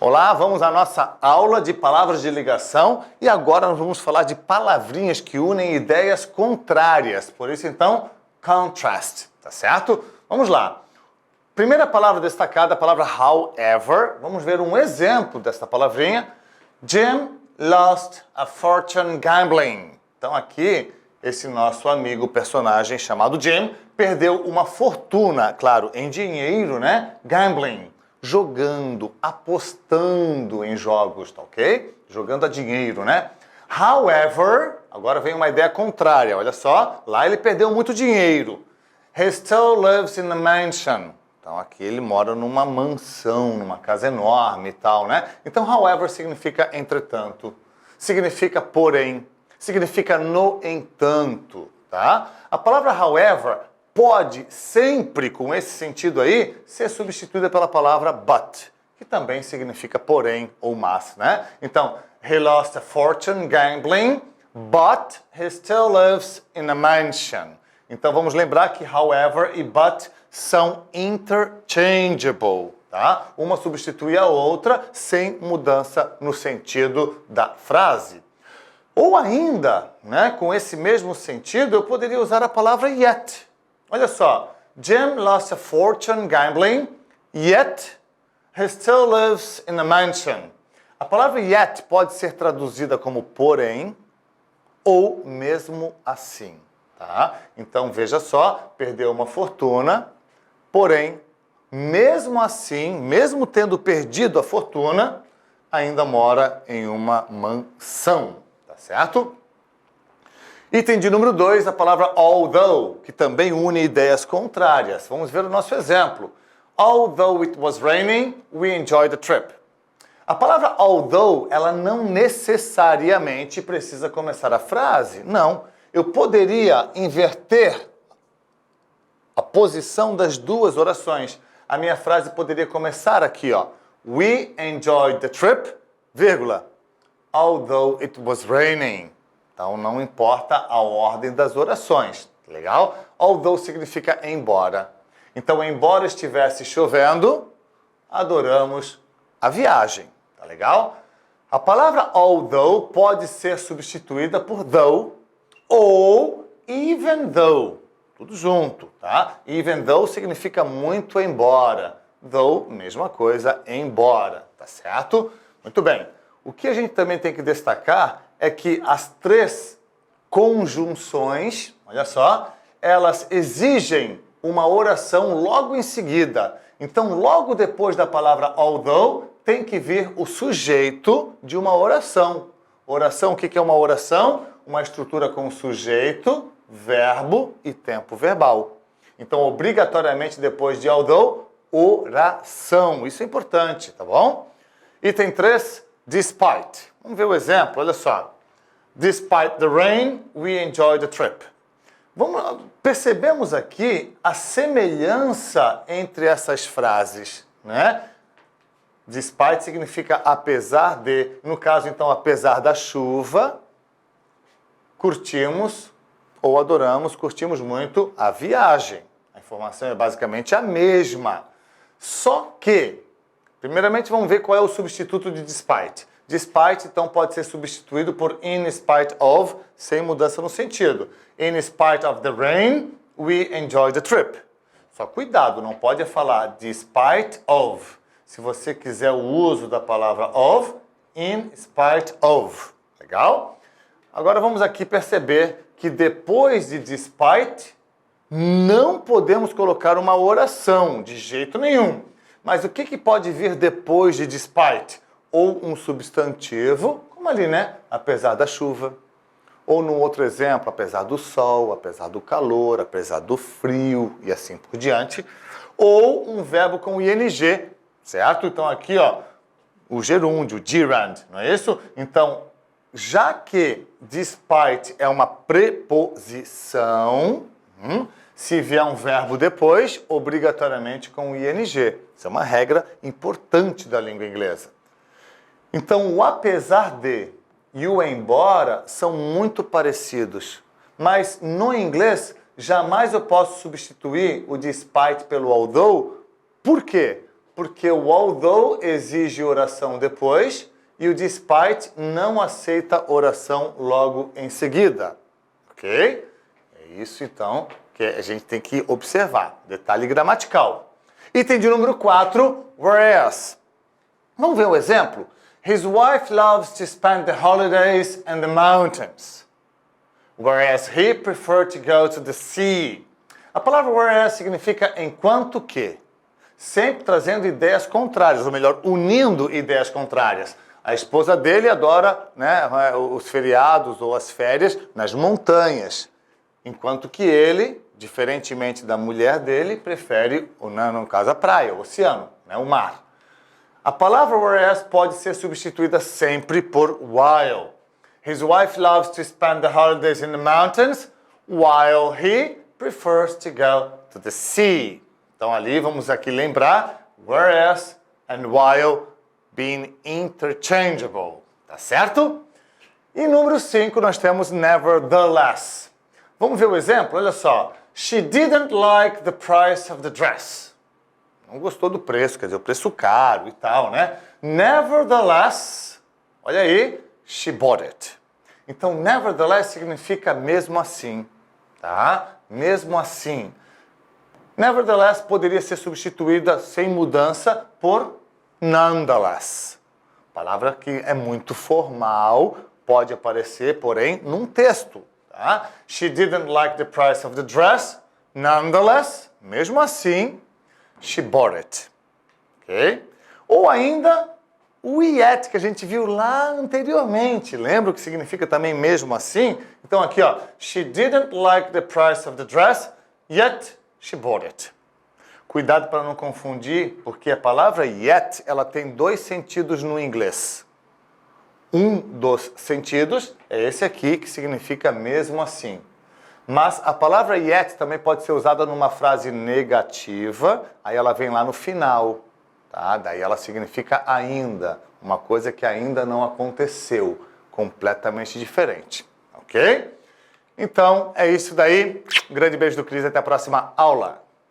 Olá, vamos à nossa aula de palavras de ligação e agora nós vamos falar de palavrinhas que unem ideias contrárias. Por isso, então, contrast, tá certo? Vamos lá. Primeira palavra destacada, a palavra however. Vamos ver um exemplo dessa palavrinha. Jim lost a fortune gambling. Então aqui, esse nosso amigo personagem chamado Jim perdeu uma fortuna, claro, em dinheiro, né? Gambling. Jogando, apostando em jogos, tá ok? Jogando a dinheiro, né? However, agora vem uma ideia contrária, olha só. Lá ele perdeu muito dinheiro. He still lives in a mansion. Então aqui ele mora numa mansão, numa casa enorme e tal, né? Então however significa entretanto, significa porém, significa no entanto, tá? A palavra however pode sempre, com esse sentido aí, ser substituída pela palavra but, que também significa porém ou mas, né? Então, he lost a fortune gambling, but he still lives in a mansion. Então, vamos lembrar que however e but são interchangeable, tá? Uma substitui a outra sem mudança no sentido da frase. Ou ainda, né, com esse mesmo sentido, eu poderia usar a palavra yet. Olha só, Jim lost a fortune gambling, yet he still lives in a mansion. A palavra yet pode ser traduzida como porém ou mesmo assim, tá? Então veja só, perdeu uma fortuna, porém, mesmo assim, mesmo tendo perdido a fortuna, ainda mora em uma mansão, tá certo? Item de número 2, a palavra although, que também une ideias contrárias. Vamos ver o nosso exemplo. Although it was raining, we enjoyed the trip. A palavra although, ela não necessariamente precisa começar a frase. Não. Eu poderia inverter a posição das duas orações. A minha frase poderia começar aqui, ó. We enjoyed the trip, vírgula. Although it was raining. Então, não importa a ordem das orações, legal? Although significa embora. Então, embora estivesse chovendo, adoramos a viagem, tá legal? A palavra although pode ser substituída por though ou even though, tudo junto, tá? Even though significa muito embora, though, mesma coisa, embora, tá certo? Muito bem. O que a gente também tem que destacar é que as três conjunções, olha só, elas exigem uma oração logo em seguida. Então, logo depois da palavra although, tem que vir o sujeito de uma oração. Oração, o que é uma oração? Uma estrutura com sujeito, verbo e tempo verbal. Então, obrigatoriamente, depois de although, oração. Isso é importante, tá bom? Item 3, despite. Vamos ver o exemplo, olha só. Despite the rain, we enjoyed the trip. Percebemos aqui a semelhança entre essas frases, né? Despite significa apesar de, no caso então, apesar da chuva, curtimos ou adoramos, curtimos muito a viagem. A informação é basicamente a mesma. Só que, primeiramente vamos ver qual é o substituto de despite. Despite, então, pode ser substituído por in spite of, sem mudança no sentido. In spite of the rain, we enjoyed the trip. Só cuidado, não pode falar despite of. Se você quiser o uso da palavra of, in spite of. Legal? Agora vamos aqui perceber que depois de despite, não podemos colocar uma oração, de jeito nenhum. Mas o que pode vir depois de despite? Ou um substantivo, como ali, né? Apesar da chuva. Ou num outro exemplo, apesar do sol, apesar do calor, apesar do frio e assim por diante. Ou um verbo com ing, certo? Então aqui, ó, o gerúndio, o gerund, não é isso? Então, já que despite é uma preposição, se vier um verbo depois, obrigatoriamente com ing. Isso é uma regra importante da língua inglesa. Então, o apesar de e o embora são muito parecidos. Mas no inglês, jamais eu posso substituir o despite pelo although. Por quê? porque o although exige oração depois e o despite não aceita oração logo em seguida. Ok? É isso, então, que a gente tem que observar. Detalhe gramatical. Item de número 4, whereas. Vamos ver um exemplo? His wife loves to spend the holidays in the mountains, whereas he prefers to go to the sea. A palavra whereas significa enquanto que, sempre trazendo ideias contrárias, ou melhor, unindo ideias contrárias. A esposa dele adora, né, os feriados ou as férias nas montanhas, enquanto que ele, diferentemente da mulher dele, prefere, no caso, a praia, o oceano, né, o mar. A palavra whereas pode ser substituída sempre por while. His wife loves to spend the holidays in the mountains, while he prefers to go to the sea. Então ali vamos aqui lembrar whereas and while being interchangeable. Tá certo? E número 5 nós temos nevertheless. Vamos ver o exemplo? Olha só. She didn't like the price of the dress. Não gostou do preço, quer dizer, o preço caro e tal, né? Nevertheless, olha aí, she bought it. Então, nevertheless significa mesmo assim, tá? Mesmo assim. Nevertheless poderia ser substituída sem mudança por nonetheless. Palavra que é muito formal, pode aparecer, porém, num texto, tá? She didn't like the price of the dress, nonetheless, mesmo assim, she bought it. Ok? Ou ainda o yet, que a gente viu lá anteriormente. Lembra o que significa também mesmo assim? Então aqui, ó. She didn't like the price of the dress, yet she bought it. Cuidado para não confundir, porque a palavra yet, ela tem dois sentidos no inglês. Um dos sentidos é esse aqui, que significa mesmo assim. Mas a palavra yet também pode ser usada numa frase negativa, aí ela vem lá no final, tá? Daí ela significa ainda, uma coisa que ainda não aconteceu, completamente diferente, ok? Então, é isso daí. Um grande beijo do Cris, até a próxima aula.